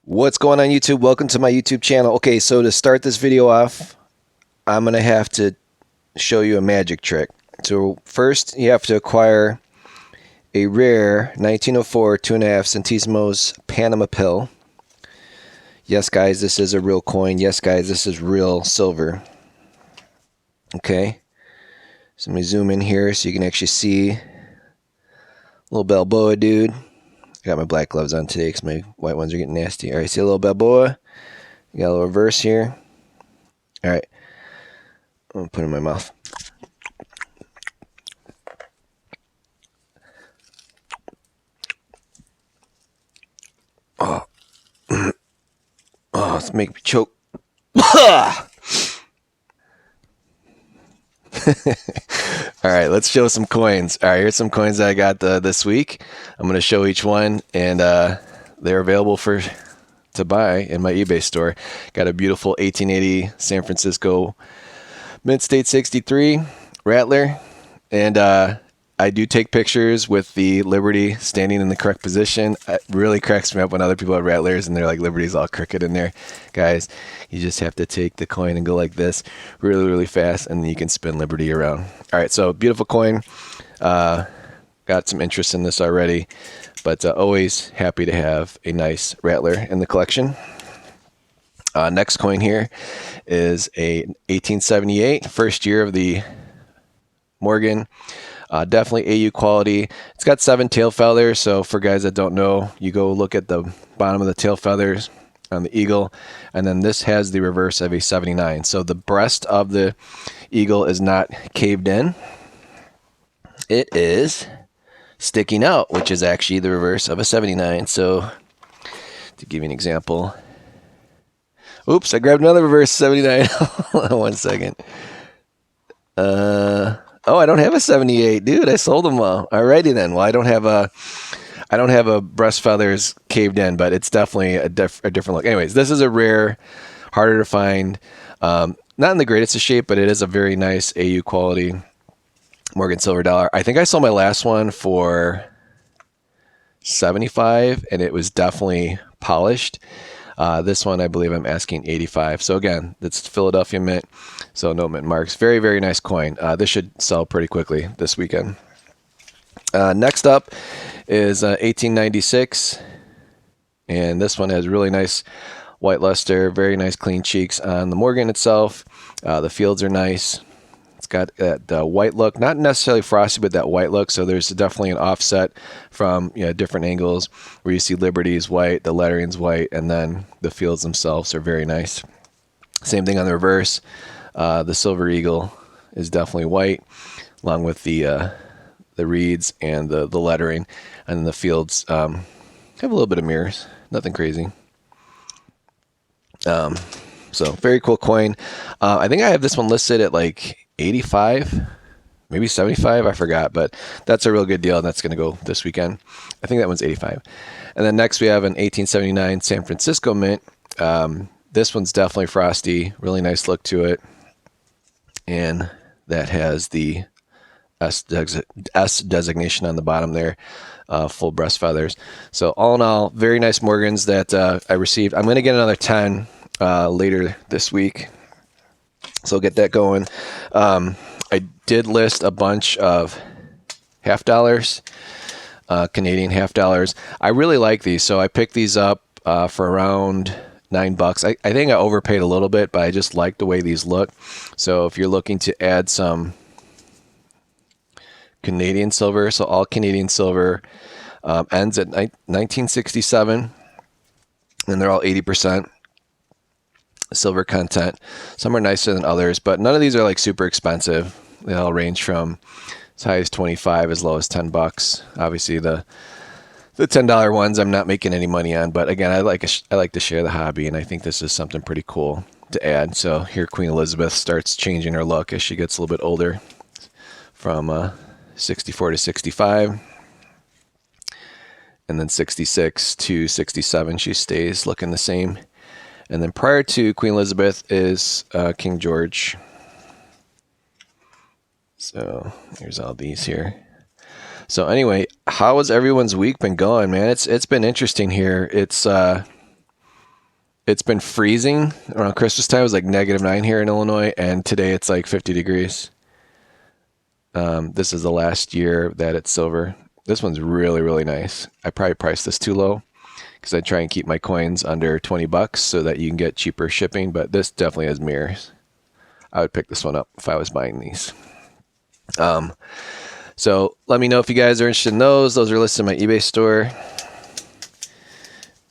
What's going on YouTube? Welcome to my YouTube channel. Okay, so to start this video off, I'm going to have to show you a magic trick. So first you have to acquire a rare 1904 2.5 centésimos Panama pill. Yes guys, this is a real coin. Yes guys, this is real silver. Okay, so let me zoom in here so you can actually see little Balboa dude. I got my black gloves on today because my white ones are getting nasty. All right, see a little Balboa? You got a little reverse here. All right, I'm gonna put it in my mouth. Oh, oh, it's making me choke. All right, let's show some coins. All right, here's some coins that I got this week. I'm going to show each one, and they're available to buy in my eBay store. Got a beautiful 1880 San Francisco Mint State 63 Rattler, and I do take pictures with the Liberty standing in the correct position. It really cracks me up when other people have Rattlers and they're like, Liberty's all crooked in there. Guys, you just have to take the coin and go like this really, really fast, and then you can spin Liberty around. All right, so beautiful coin. Got some interest in this already, but always happy to have a nice Rattler in the collection. Next coin here is a 1878, first year of the Morgan. Definitely AU quality. It's got 7 tail feathers, so for guys that don't know, you go look at the bottom of the tail feathers on the eagle, and then this has the reverse of a 79. So the breast of the eagle is not caved in. It is sticking out, which is actually the reverse of a 79. So to give you an example, oops, I grabbed another reverse 79. Hold on one second. Oh, I don't have a 78, dude. I sold them all. Alrighty then. Well, I don't have a breast feathers caved in, but it's definitely a different look. Anyways, this is a rare, harder to find. Not in the greatest of shape, but it is a very nice AU quality Morgan silver dollar. I think I sold my last one for 75, and it was definitely polished. This one, I believe I'm asking 85. So again, it's Philadelphia Mint, so no mint marks. Very, very nice coin. This should sell pretty quickly this weekend. Next up is 1896, and this one has really nice white luster, very nice clean cheeks on the Morgan itself. The fields are nice. It's got that white look, not necessarily frosty, but that white look. So there's definitely an offset from different angles where you see Liberty's white, the lettering's white, and then the fields themselves are very nice. Same thing on the reverse. The Silver Eagle is definitely white, along with the reeds and the lettering, and then the fields have a little bit of mirrors, nothing crazy. So very cool coin. I think I have this one listed at like 85, maybe 75, I forgot, but that's a real good deal, and that's going to go this weekend. I think that one's 85. And then next we have an 1879 San Francisco Mint. This one's definitely frosty, really nice look to it, and that has the S designation on the bottom there, full breast feathers. So all in all, very nice Morgans that I received. I'm going to get another 10 later this week, so get that going. I did list a bunch of half dollars, Canadian half dollars. I really like these, so I picked these up for around $9. I think I overpaid a little bit, but I just like the way these look. So if you're looking to add some Canadian silver, so all Canadian silver ends at 1967, and they're all 80% silver content. Some are nicer than others, but none of these are like super expensive. They all range from as high as 25 as low as $10. Obviously the $10 ones I'm not making any money on, but again, I like to share the hobby, and I think this is something pretty cool to add. So here Queen Elizabeth starts changing her look as she gets a little bit older, from 64 to 65, and then 66 to 67 she stays looking the same. And then prior to Queen Elizabeth is King George. So here's all these here. So anyway, how has everyone's week been going, man? It's been interesting here. It's it's been freezing around Christmas time. It was like -9 here in Illinois, and today it's like 50 degrees. This is the last year that it's silver. This one's really, really nice. I probably priced this too low because I try and keep my coins under 20 bucks so that you can get cheaper shipping, but this definitely has mirrors. I would pick this one up if I was buying these. So let me know if you guys are interested in those. Those are listed in my eBay store.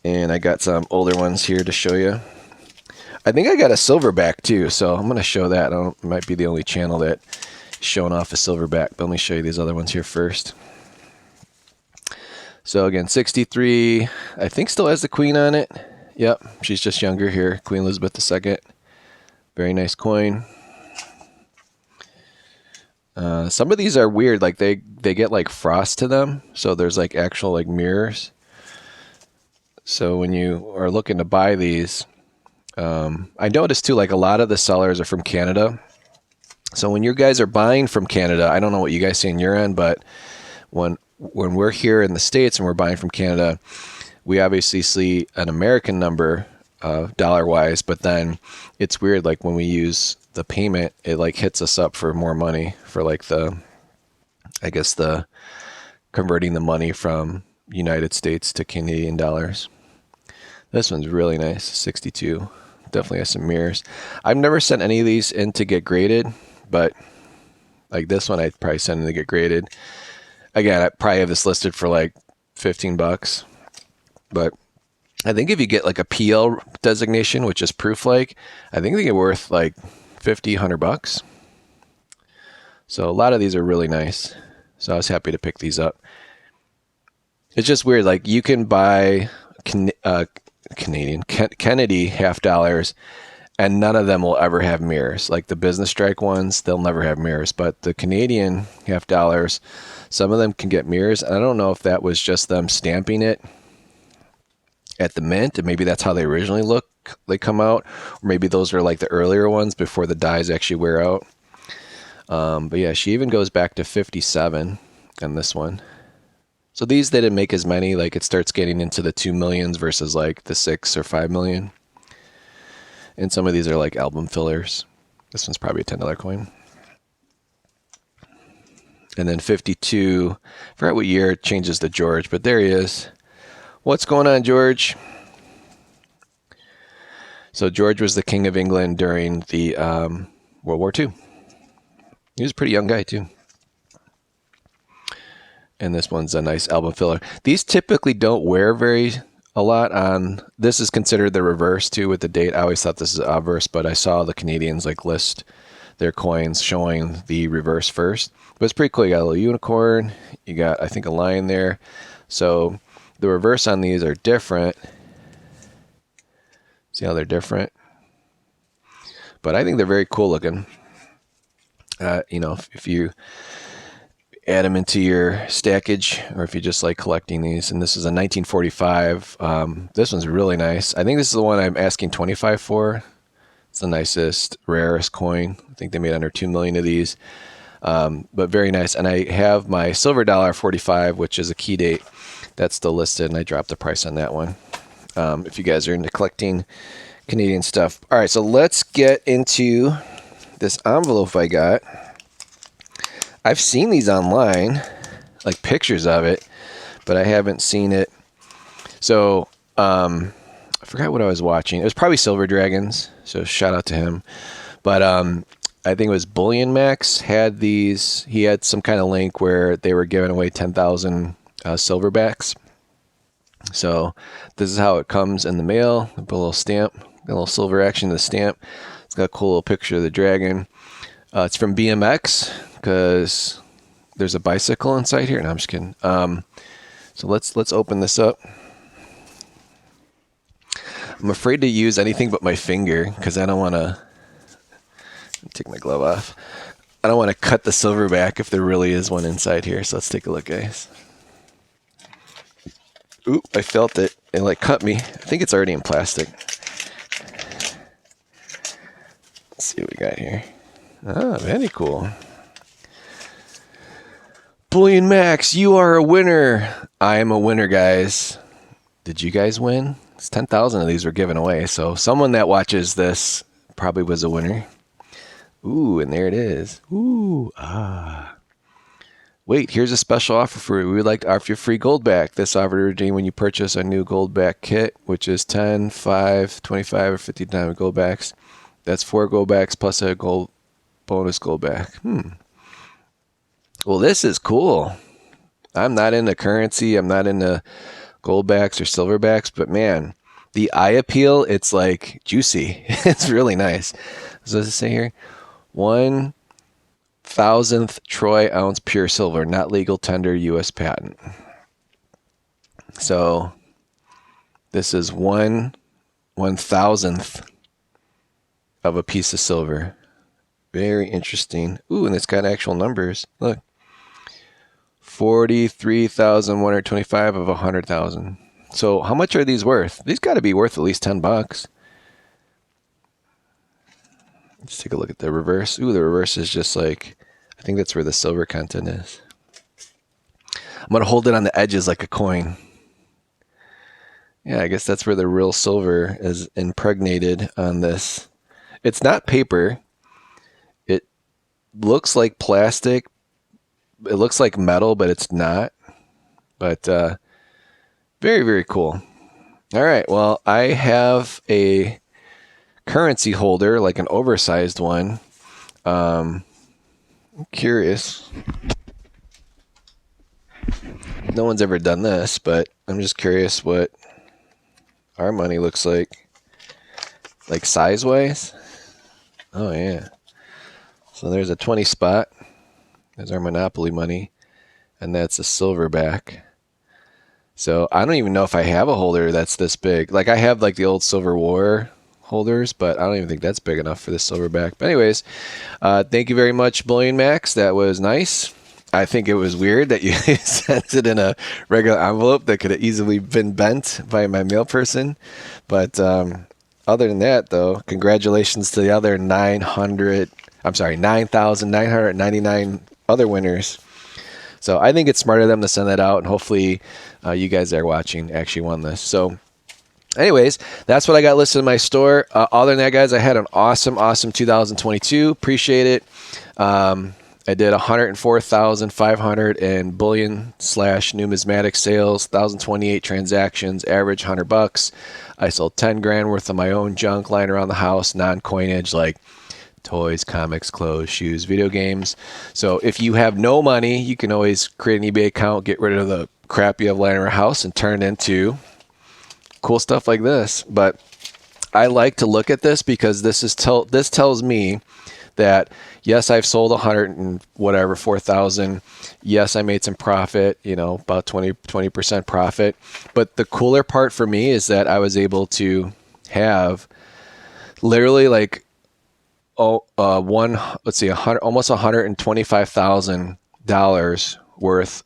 And I got some older ones here to show you. I think I got a silverback too, so I'm going to show that. It might be the only channel that is showing off a silverback, but let me show you these other ones here first. So again, 63, I think still has the queen on it. Yep, she's just younger here, Queen Elizabeth II. Very nice coin. Some of these are weird, like they get like frost to them, so there's like actual like mirrors. So when you are looking to buy these, I noticed too, like a lot of the sellers are from Canada. So when you guys are buying from Canada, I don't know what you guys see on your end, but when we're here in the States and we're buying from Canada, we obviously see an American number dollar-wise, but then it's weird, like when we use the payment, it like hits us up for more money for like I guess the converting the money from United States to Canadian dollars. This one's really nice, 62. Definitely has some mirrors. I've never sent any of these in to get graded, but like this one I'd probably send in to get graded. Again, I probably have this listed for like 15 bucks, but I think if you get like a PL designation, which is proof like, I think they get worth like 50, 100 bucks. So a lot of these are really nice. So I was happy to pick these up. It's just weird. Like you can buy Kennedy half dollars and none of them will ever have mirrors. Like the business strike ones, they'll never have mirrors, but the Canadian half dollars, some of them can get mirrors. I don't know if that was just them stamping it at the mint, and maybe that's how they originally look. They come out, or maybe those are like the earlier ones before the dies actually wear out. But yeah, she even goes back to 57 on this one. So these, they didn't make as many. Like it starts getting into the 2 millions versus like the 6 or 5 million. And some of these are like album fillers. This one's probably a $10 coin. And then 52, I forgot what year it changes to George, but there he is. What's going on, George? So George was the King of England during the World War II. He was a pretty young guy too. And this one's a nice album filler. These typically don't wear a lot on. This is considered the reverse too with the date. I always thought this is obverse, but I saw the Canadians like list their coins showing the reverse first. But it's pretty cool. You got a little unicorn. You got, I think, a lion there. So the reverse on these are different. See how they're different? But I think they're very cool looking. You know, if you add them into your stackage, or if you just like collecting these. And this is a 1945. This one's really nice. I think this is the one I'm asking 25 for. It's the nicest, rarest coin. I think they made under 2 million of these. But very nice. And I have my silver dollar 45, which is a key date. That's still listed, and I dropped the price on that one. If you guys are into collecting Canadian stuff. All right, so let's get into this envelope I got. I've seen these online, like pictures of it, but I haven't seen it. So I forgot what I was watching. It was probably Silver Dragons, so shout out to him. But I think it was Bullion Max had these. He had some kind of link where they were giving away 10,000 silverbacks. So this is how it comes in the mail. Put a little stamp, a little silver action to the stamp. It's got a cool little picture of the dragon. It's from BMX because there's a bicycle inside here. No, I'm just kidding. So let's open this up. I'm afraid to use anything but my finger because I don't want to take my glove off. I don't want to cut the silverback if there really is one inside here. So let's take a look, guys. Oop, I felt it. It like cut me. I think it's already in plastic. Let's see what we got here. Ah, very cool. Bullion Max, you are a winner. I am a winner, guys. Did you guys win? It's 10,000 of these were given away. So someone that watches this probably was a winner. Ooh, and there it is. Ooh, Wait, here's a special offer for you. We would like to offer you free gold back. This offer to redeem when you purchase a new gold back kit, which is 10, 5, 25, or 50 diamond gold backs. That's 4 gold backs plus a gold bonus gold back. Well, this is cool. I'm not into currency. I'm not into gold backs or silver backs, but man, the eye appeal, it's like juicy. It's really nice. So does it say here? 1,000th troy ounce pure silver, not legal tender, U.S. patent. So this is 1/1000th of a piece of silver. Very interesting. Ooh, and it's got actual numbers. Look. 43,125 of 100,000. So how much are these worth? These got to be worth at least $10. Let's take a look at the reverse. Ooh, the reverse is just like, I think that's where the silver content is. I'm going to hold it on the edges like a coin. Yeah, I guess that's where the real silver is impregnated on this. It's not paper. It looks like plastic. It looks like metal, but it's not. But very, very cool. All right. Well, I have a currency holder, like an oversized one. I'm curious. No one's ever done this, but I'm just curious what our money looks like size-wise. Oh, yeah. So there's a 20 spot. There's our Monopoly money, and that's a silverback. So I don't even know if I have a holder that's this big. Like I have like the old Silver War holders, but I don't even think that's big enough for this silverback. But anyways, thank you very much, Bullion Max. That was nice. I think it was weird that you sent it in a regular envelope that could have easily been bent by my mail person. But other than that, though, congratulations to the other 9,999 other winners. So I think it's smart of them to send that out, and hopefully you guys that are watching actually won this. So anyways, that's what I got listed in my store. Other than that, guys, I had an awesome 2022. Appreciate it. I did 104,500 in bullion/numismatic sales, 1,028 transactions, average $100. I sold 10 grand worth of my own junk lying around the house, non-coinage, like toys, comics, clothes, shoes, video games. So if you have no money, you can always create an eBay account, get rid of the crap you have lying around your house, and turn it into cool stuff like this. But I like to look at this because this tells me that yes, I've sold 4,000. Yes, I made some profit, about 20% profit. But the cooler part for me is that I was able to have literally like almost $125,000 worth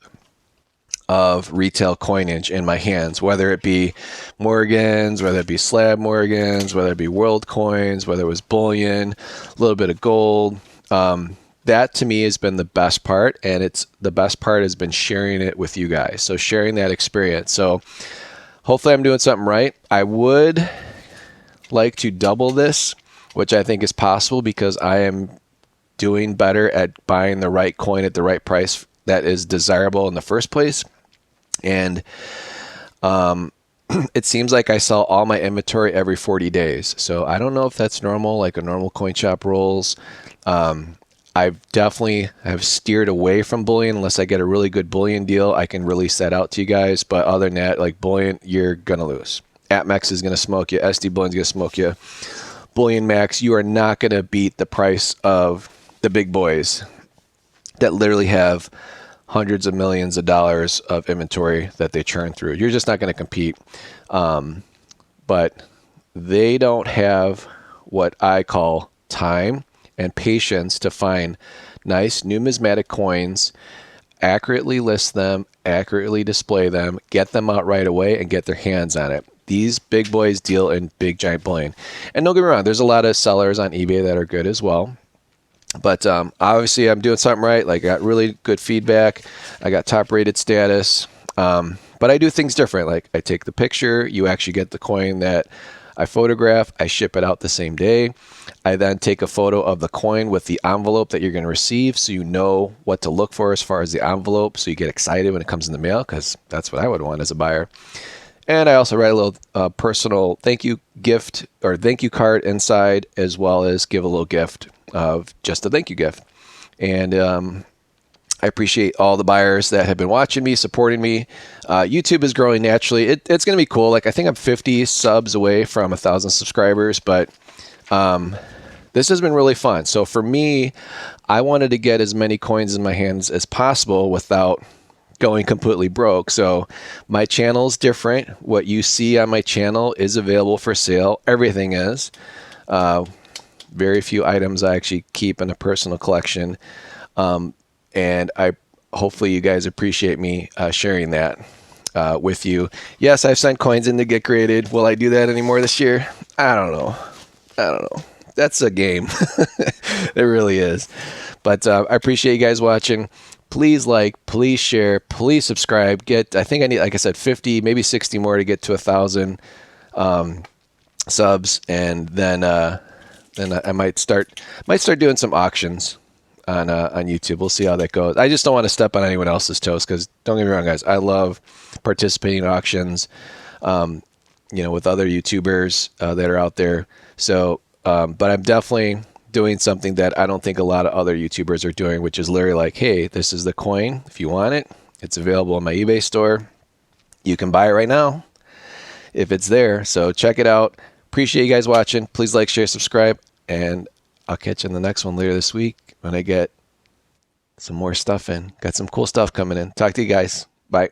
of retail coinage in my hands, whether it be Morgans, whether it be slab Morgans, whether it be world coins, whether it was bullion, a little bit of gold. That to me has been the best part, and the best part has been sharing it with you guys. So sharing that experience. So hopefully I'm doing something right. I would like to double this, which I think is possible because I am doing better at buying the right coin at the right price that is desirable in the first place. And it seems like I sell all my inventory every 40 days. So I don't know if that's normal, like a normal coin shop rolls. I definitely have steered away from bullion unless I get a really good bullion deal. I can release that out to you guys. But other than that, like bullion, you're going to lose. AppMex is going to smoke you. SD Bullion's going to smoke you. Bullion Max, you are not going to beat the price of the big boys that literally have hundreds of millions of dollars of inventory that they churn through. You're just not going to compete. But they don't have what I call time and patience to find nice numismatic coins, accurately list them, accurately display them, get them out right away, and get their hands on it. These big boys deal in big giant bullion. And don't get me wrong, there's a lot of sellers on eBay that are good as well. But obviously I'm doing something right. Like I got really good feedback. I got top rated status. But I do things different. Like I take the picture, you actually get the coin that I photograph, I ship it out the same day. I then take a photo of the coin with the envelope that you're going to receive so you know what to look for as far as the envelope, so you get excited when it comes in the mail, because that's what I would want as a buyer. And I also write a little personal thank you gift or thank you card inside, as well as give a little gift of just a thank you gift. And I appreciate all the buyers that have been watching me, supporting me. YouTube is growing naturally. It's going to be cool. Like I think I'm 50 subs away from 1,000 subscribers, but this has been really fun. So for me, I wanted to get as many coins in my hands as possible without going completely broke. So my channel's different. What you see on my channel is available for sale. Everything is. Very few items I actually keep in a personal collection. And I hopefully you guys appreciate me sharing that with you. Yes, I've sent coins in to get graded. Will I do that anymore this year? I don't know. That's a game. It really is. But I appreciate you guys watching. Please like, please share, please subscribe. I think I need, like I said, 50, maybe 60 more to get to 1,000 subs, and then I might start doing some auctions on YouTube. We'll see how that goes. I just don't want to step on anyone else's toes, because don't get me wrong, guys, I love participating in auctions, with other YouTubers that are out there. So, but I'm definitely doing something that I don't think a lot of other YouTubers are doing, which is literally like, hey, this is the coin. If you want it, it's available on my eBay store. You can buy it right now if it's there. So check it out. Appreciate you guys watching. Please like, share, subscribe, and I'll catch you in the next one later this week when I get some more stuff in. Got some cool stuff coming in. Talk to you guys. Bye.